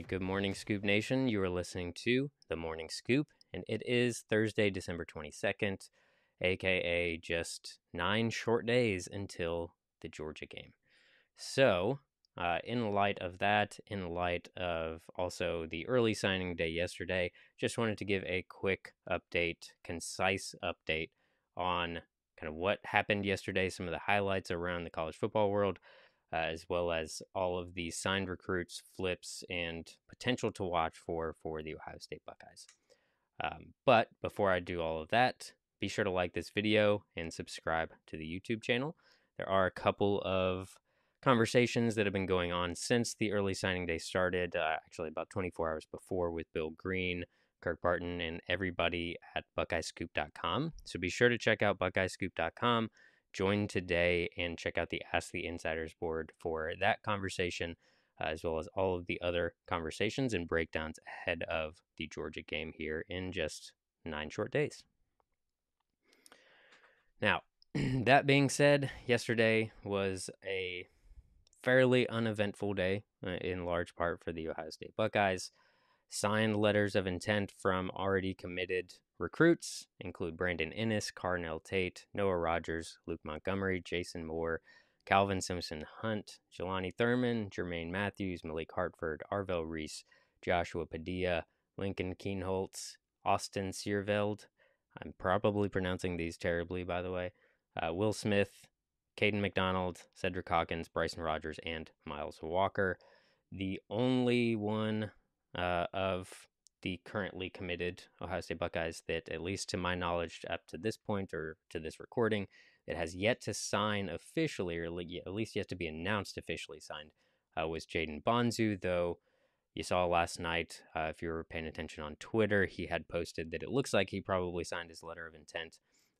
right, good morning, Scoop Nation. You are listening to The Morning Scoop, and it is Thursday, December 22nd, aka just 9 short days until the Georgia game. So, in light of that, in light of also the early signing day yesterday, just wanted to give a quick update, concise update on kind of what happened yesterday, some of the highlights around the college football world, as well as all of the signed recruits, flips, and potential to watch for the Ohio State Buckeyes. But before I do all of that, be sure to like this video and subscribe to the YouTube channel. There are a couple of conversations that have been going on since the early signing day started, actually about 24 hours before, with Bill Greene, Kirk Barton, and everybody at BuckeyeScoop.com. So be sure to check out BuckeyeScoop.com. Join today and check out the Ask the Insiders board for that conversation, as well as all of the other conversations and breakdowns ahead of the Georgia game here in just 9 short days. Now, that being said, yesterday was a fairly uneventful day, in large part for the Ohio State Buckeyes. Signed letters of intent from already committed recruits include Brandon Inniss, Carnell Tate, Noah Rogers, Luke Montgomery, Jason Moore, Calvin Simpson Hunt, Jelani Thurman, Jermaine Matthews, Malik Hartford, Arvell Reese, Joshua Padilla, Lincoln Keenholtz, Austin Searveld. I'm probably pronouncing these terribly, by the way. Will Smith, Caden McDonald, Cedric Hawkins, Bryson Rogers, and Miles Walker. The only one of the currently committed Ohio State Buckeyes that, at least to my knowledge up to this point or to this recording, that has yet to sign officially, or at least yet to be announced officially signed, was Jaden Bonzu, though you saw last night, if you were paying attention on Twitter, he had posted that it looks like he probably signed his letter of intent,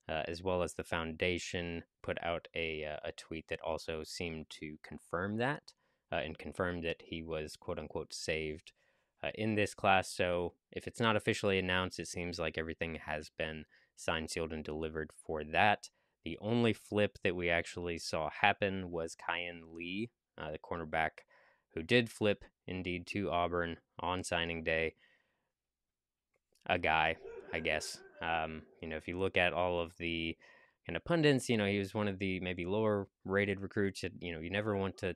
as well as the foundation put out a tweet that also seemed to confirm that, and confirmed that he was quote-unquote saved in this class. So if it's not officially announced, it seems like everything has been signed, sealed, and delivered for that. The only flip that we actually saw happen was Kyan Lee, the cornerback, who did flip indeed to Auburn on signing day. A guy, I guess. If you look at all of the kind of pundits, he was one of the maybe lower rated recruits. You never want to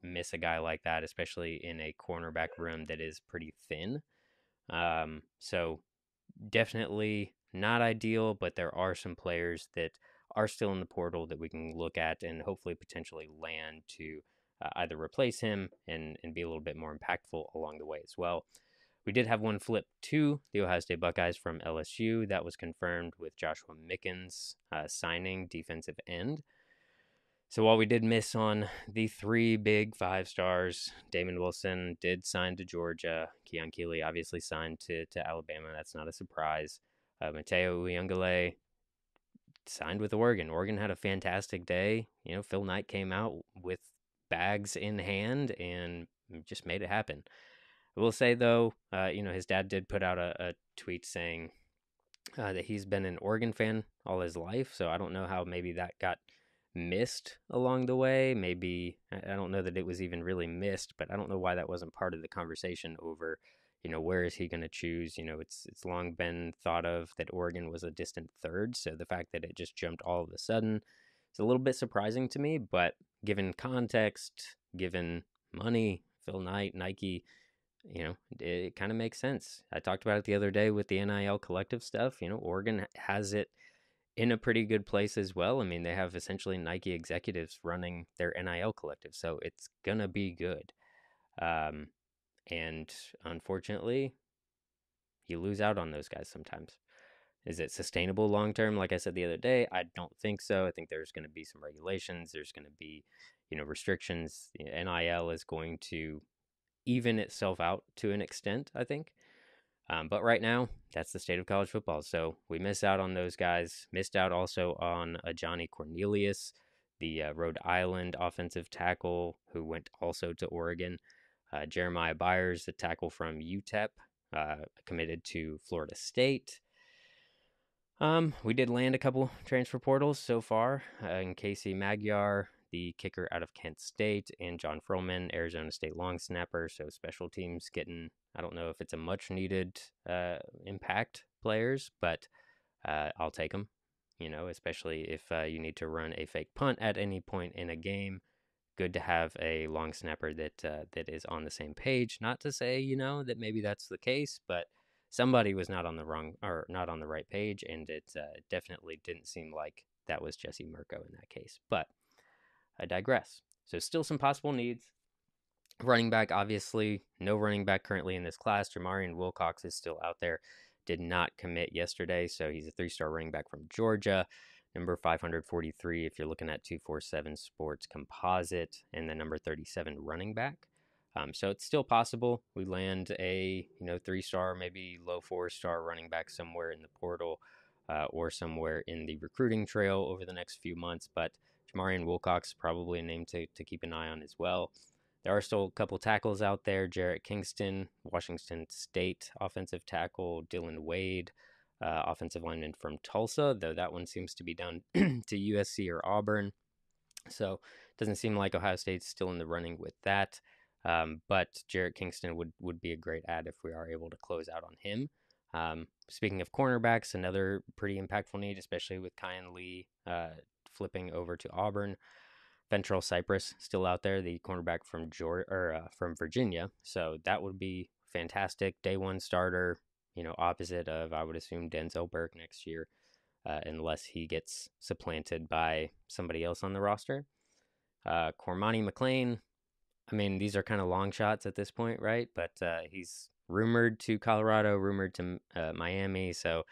miss a guy like that, especially in a cornerback room that is pretty thin. So definitely not ideal, but there are some players that are still in the portal that we can look at and hopefully potentially land to either replace him and be a little bit more impactful along the way as well. We did have one flip to the Ohio State Buckeyes from LSU. That was confirmed with Joshua Mickens signing defensive end. So while we did miss on the 3 big 5 stars, Damon Wilson did sign to Georgia. Keon Keeley obviously signed to Alabama. That's not a surprise. Mateo Uyunglele signed with Oregon. Oregon had a fantastic day. Phil Knight came out with bags in hand and just made it happen. I will say, though, his dad did put out a tweet saying that he's been an Oregon fan all his life. So I don't know how maybe that got missed along the way. Maybe, I don't know that it was even really missed, but I don't know why that wasn't part of the conversation over, where is he going to choose? It's long been thought of that Oregon was a distant third. So the fact that it just jumped all of a sudden is a little bit surprising to me, but given context, given money, Phil Knight, Nike, it kind of makes sense. I talked about it the other day with the NIL collective stuff. Oregon has it in a pretty good place as well. I mean, they have essentially Nike executives running their NIL collective, so it's going to be good. And unfortunately, you lose out on those guys sometimes. Is it sustainable long term? Like I said the other day, I don't think so. I think there's going to be some regulations. There's going to be, restrictions. NIL is going to even itself out to an extent, I think. But right now, that's the state of college football. So we miss out on those guys. Missed out also on Johnny Cornelius, the Rhode Island offensive tackle who went also to Oregon. Jeremiah Byers, the tackle from UTEP, committed to Florida State. We did land a couple transfer portals so far, in Casey Magyar, the kicker out of Kent State, and John Froman, Arizona State long snapper. So special teams getting, I don't know if it's a much needed impact players, but I'll take them. Especially if you need to run a fake punt at any point in a game. Good to have a long snapper that is on the same page. Not to say that maybe that's the case, but somebody was not on the wrong or not on the right page, and it definitely didn't seem like that was Jesse Mirko in that case. But I digress. So still some possible needs. Running back, obviously, no running back currently in this class. Jamarian Wilcox is still out there. Did not commit yesterday, so he's a 3-star running back from Georgia. Number 543 if you're looking at 247 Sports Composite, and the number 37 running back. So it's still possible we land a 3-star, maybe low 4-star running back somewhere in the portal or somewhere in the recruiting trail over the next few months. But Jamarian Wilcox probably a name to keep an eye on as well. There are still a couple tackles out there. Jarrett Kingston, Washington State offensive tackle. Dylan Wade, offensive lineman from Tulsa, though that one seems to be down to USC or Auburn. So it doesn't seem like Ohio State's still in the running with that. But Jarrett Kingston would be a great add if we are able to close out on him. Speaking of cornerbacks, another pretty impactful need, especially with Kyan Lee flipping over to Auburn. Ventrell Cypress still out there, the cornerback from from Virginia. So that would be fantastic. Day one starter, opposite of, I would assume, Denzel Burke next year, unless he gets supplanted by somebody else on the roster. Cormani McClain, I mean, these are kind of long shots at this point, right? But he's rumored to Colorado, rumored to Miami, so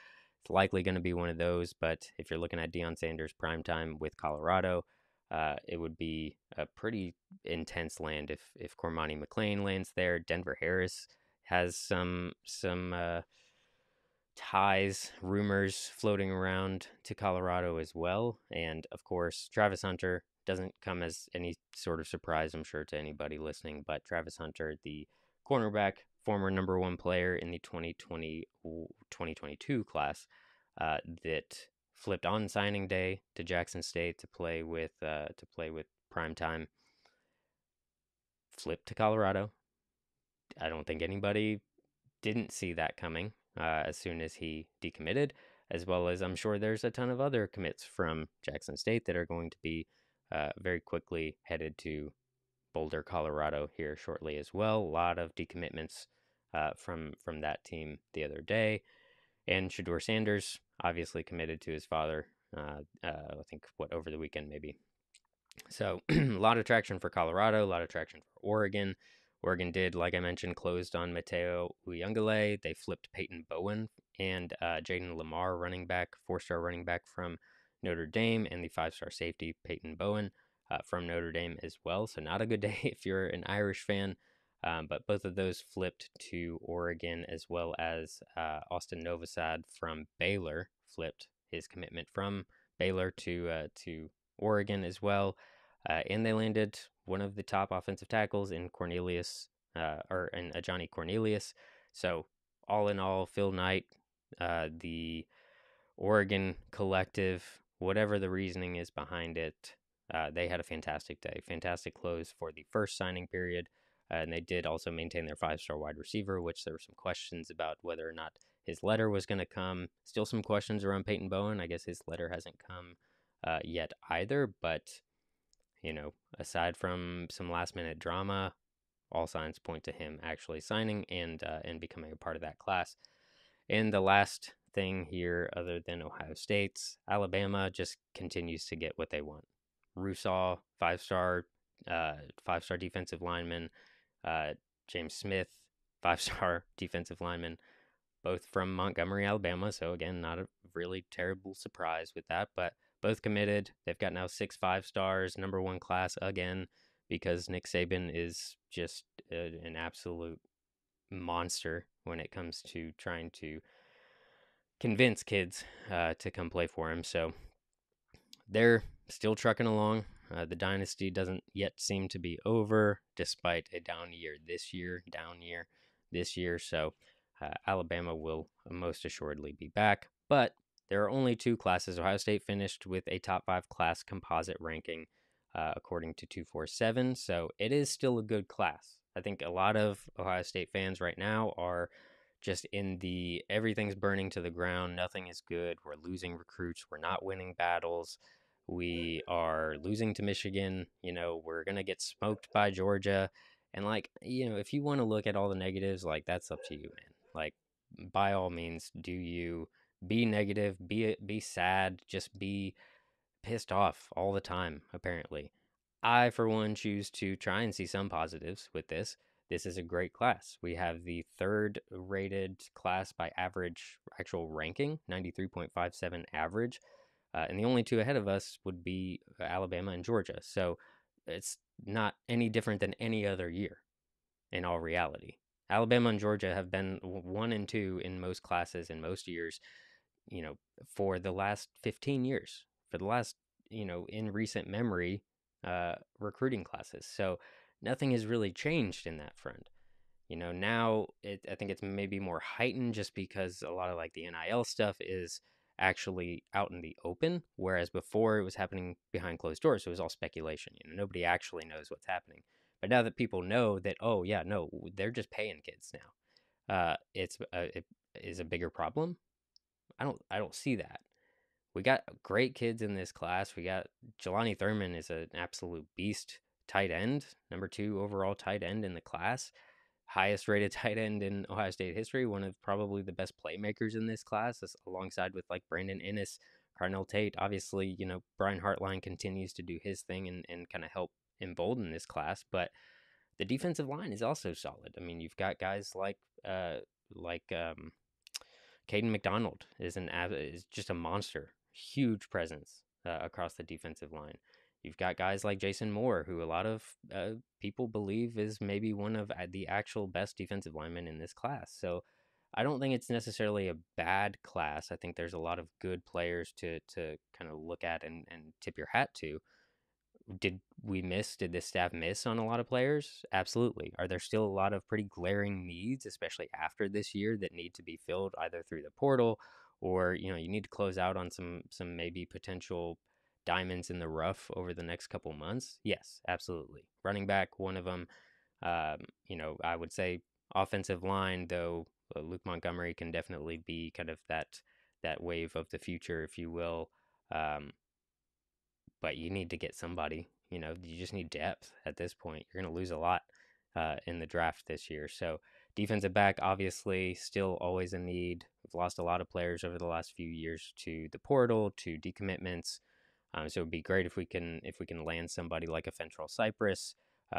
it's likely going to be one of those. But if you're looking at Deion Sanders primetime with Colorado, it would be a pretty intense land if Cormani McClain lands there. Denver Harris has some ties, rumors floating around to Colorado as well. And of course, Travis Hunter doesn't come as any sort of surprise, I'm sure, to anybody listening. But Travis Hunter, the cornerback, former number one player in the 2022 class, that flipped on signing day to Jackson State to play with Primetime. Flipped to Colorado. I don't think anybody didn't see that coming as soon as he decommitted, as well as I'm sure there's a ton of other commits from Jackson State that are going to be very quickly headed to Boulder, Colorado here shortly as well. A lot of decommitments from that team the other day. And Shedeur Sanders obviously committed to his father, I think, over the weekend maybe. So a lot of traction for Colorado, a lot of traction for Oregon. Oregon did, like I mentioned, closed on Mateo Uyungale. They flipped Peyton Bowen and Jaden Lamar, running back, 4-star running back from Notre Dame, and the 5-star safety Peyton Bowen from Notre Dame as well. So not a good day if you're an Irish fan. But both of those flipped to Oregon, as well as Austin Novosad from Baylor flipped his commitment from Baylor to Oregon as well. And they landed one of the top offensive tackles in Johnny Cornelius. So all in all, Phil Knight, the Oregon collective, whatever the reasoning is behind it, they had a fantastic day, fantastic close for the first signing period. And they did also maintain their 5-star wide receiver, which there were some questions about whether or not his letter was going to come. Still some questions around Peyton Bowen. I guess his letter hasn't come yet either. But, aside from some last-minute drama, all signs point to him actually signing and becoming a part of that class. And the last thing here, other than Ohio State's, Alabama just continues to get what they want. Russaw, 5-star defensive lineman. James Smith, 5-star defensive lineman, both from Montgomery, Alabama. So again, not a really terrible surprise with that, but both committed. They've got now 6 5-stars, number one class again, because Nick Saban is just an absolute monster when it comes to trying to convince kids to come play for him. So they're still trucking along. The dynasty doesn't yet seem to be over, despite a down year this year. So Alabama will most assuredly be back. But there are only 2 classes. Ohio State finished with a top 5 class composite ranking according to 247. So it is still a good class. I think a lot of Ohio State fans right now are just in the everything's burning to the ground, nothing is good, we're losing recruits, we're not winning battles, we are losing to Michigan, we're going to get smoked by Georgia. And like, if you want to look at all the negatives, like that's up to you, man. Like by all means, do you be negative, be sad, just be pissed off all the time, apparently. I, for one, choose to try and see some positives with this. This is a great class. We have the third rated class by average actual ranking, 93.57 average. And the only two ahead of us would be Alabama and Georgia. So it's not any different than any other year in all reality. Alabama and Georgia have been 1 and 2 in most classes in most years, you know, for the last 15 years, for the last, in recent memory, recruiting classes. So nothing has really changed in that front. Now I think it's maybe more heightened just because a lot of like the NIL stuff is actually out in the open, whereas before it was happening behind closed doors. So it was all speculation. Nobody actually knows what's happening. But now that people know that, oh yeah, no, they're just paying kids now. It is a bigger problem. I don't see that. We got great kids in this class. We got Jelani Thurman is an absolute beast tight end, number 2 overall tight end in the class, highest rated tight end in Ohio State history, one of probably the best playmakers in this class, alongside with like Brandon Inniss, Carnell Tate. Obviously, Brian Hartline continues to do his thing and kind of help embolden this class, but the defensive line is also solid. I mean, you've got guys like Caden McDonald is just a monster, huge presence across the defensive line. You've got guys like Jason Moore, who a lot of people believe is maybe one of the actual best defensive linemen in this class. So I don't think it's necessarily a bad class. I think there's a lot of good players to kind of look at and tip your hat to. Did this staff miss on a lot of players? Absolutely. Are there still a lot of pretty glaring needs, especially after this year, that need to be filled either through the portal or, you need to close out on some maybe potential diamonds in the rough over the next couple months? Yes, absolutely. Running back, one of them. I would say offensive line, though, Luke Montgomery can definitely be kind of that wave of the future, if you will. But you need to get somebody. You just need depth at this point. You're going to lose a lot in the draft this year. So defensive back, obviously, still always a need. We've lost a lot of players over the last few years to the portal, to decommitments. So it would be great if we can land somebody like a Fentrell Cypress,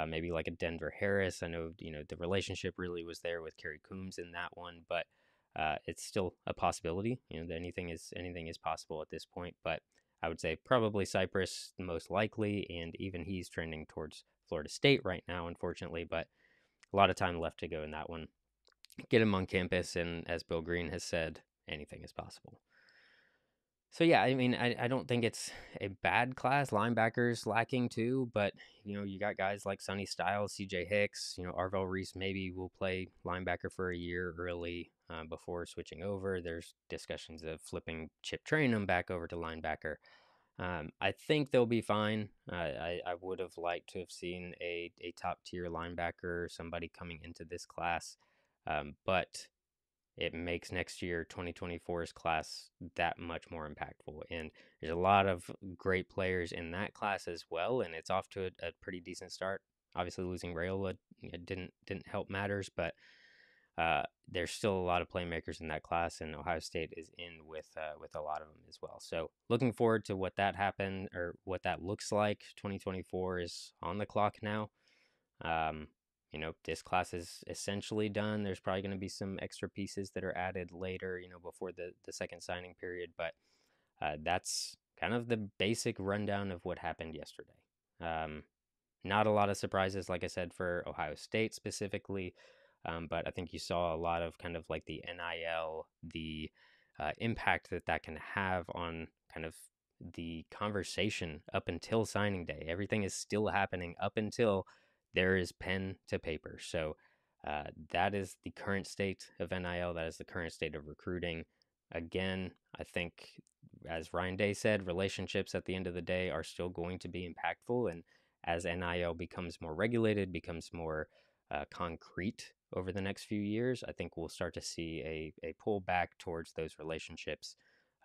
maybe like a Denver Harris. I know the relationship really was there with Kerry Coombs in that one, but it's still a possibility. Anything is possible at this point. But I would say probably Cypress the most likely, and even he's trending towards Florida State right now, unfortunately. But a lot of time left to go in that one. Get him on campus, and as Bill Greene has said, anything is possible. So yeah, I mean, I don't think it's a bad class. Linebackers lacking too, but you got guys like Sonny Styles, C.J. Hicks. Arvell Reese maybe will play linebacker for a year early before switching over. There's discussions of flipping Chip Trayanum back over to linebacker. I think they'll be fine. I would have liked to have seen a top tier linebacker, somebody coming into this class, but it makes next year 2024's class that much more impactful. And there's a lot of great players in that class as well, and it's off to a pretty decent start. Obviously, losing Rayola didn't help matters, but there's still a lot of playmakers in that class, and Ohio State is in with a lot of them as well. So looking forward to what that happened or what that looks like. 2024 is on the clock now. This class is essentially done. There's probably going to be some extra pieces that are added later, before the second signing period. But that's kind of the basic rundown of what happened yesterday. Not a lot of surprises, like I said, for Ohio State specifically. But I think you saw a lot of kind of like the NIL, the impact that can have on kind of the conversation up until signing day. Everything is still happening up until there is pen to paper. So that is the current state of NIL. That is the current state of recruiting. Again, I think, as Ryan Day said, relationships at the end of the day are still going to be impactful. And as NIL becomes more regulated, becomes more concrete over the next few years, I think we'll start to see a pull back towards those relationships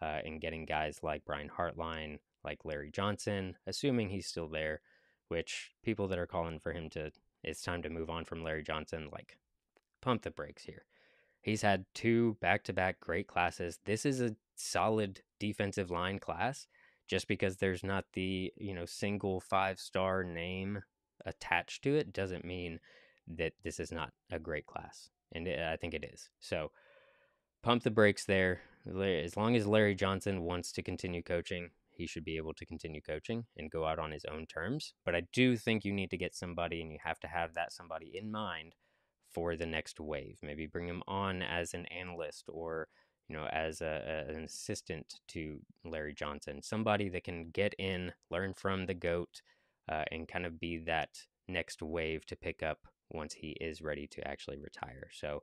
and getting guys like Brian Hartline, like Larry Johnson, assuming he's still there, which people that are calling for him to, it's time to move on from Larry Johnson, like, pump the brakes here. He's had 2 back-to-back great classes. This is a solid defensive line class. Just because there's not the, single 5-star name attached to it doesn't mean that this is not a great class. And I think it is. So pump the brakes there. As long as Larry Johnson wants to continue coaching, he should be able to continue coaching and go out on his own terms. But I do think you need to get somebody, and you have to have that somebody in mind for the next wave. Maybe bring him on as an analyst, or as an assistant to Larry Johnson, somebody that can get in, learn from the GOAT, and kind of be that next wave to pick up once he is ready to actually retire. So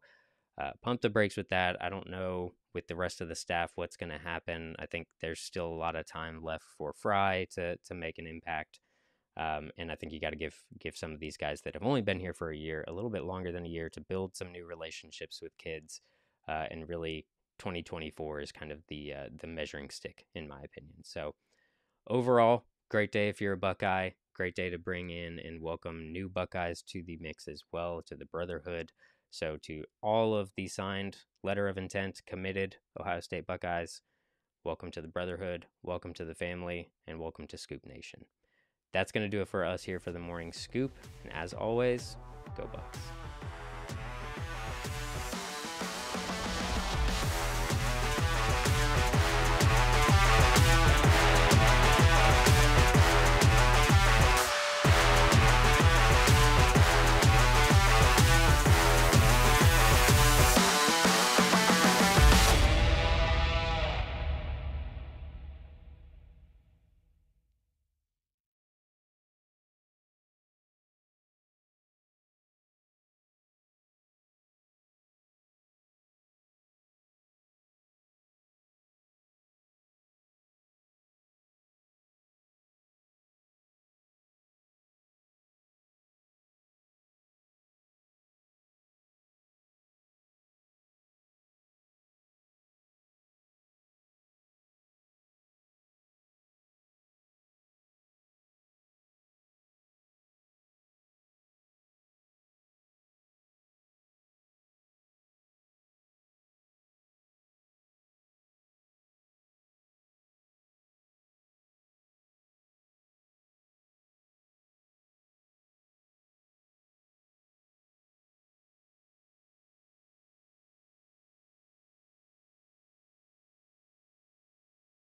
pump the brakes with that. I don't know with the rest of the staff what's going to happen. I think there's still a lot of time left for Fry to make an impact. And I think you got to give some of these guys that have only been here for a year, a little bit longer than a year, to build some new relationships with kids. And really, 2024 is kind of the measuring stick, in my opinion. So overall, great day if you're a Buckeye. Great day to bring in and welcome new Buckeyes to the mix as well, to the brotherhood. So to all of the signed letter of intent, committed Ohio State Buckeyes, welcome to the brotherhood, welcome to the family, and welcome to Scoop Nation. That's going to do it for us here for the morning scoop. And as always, go Bucks.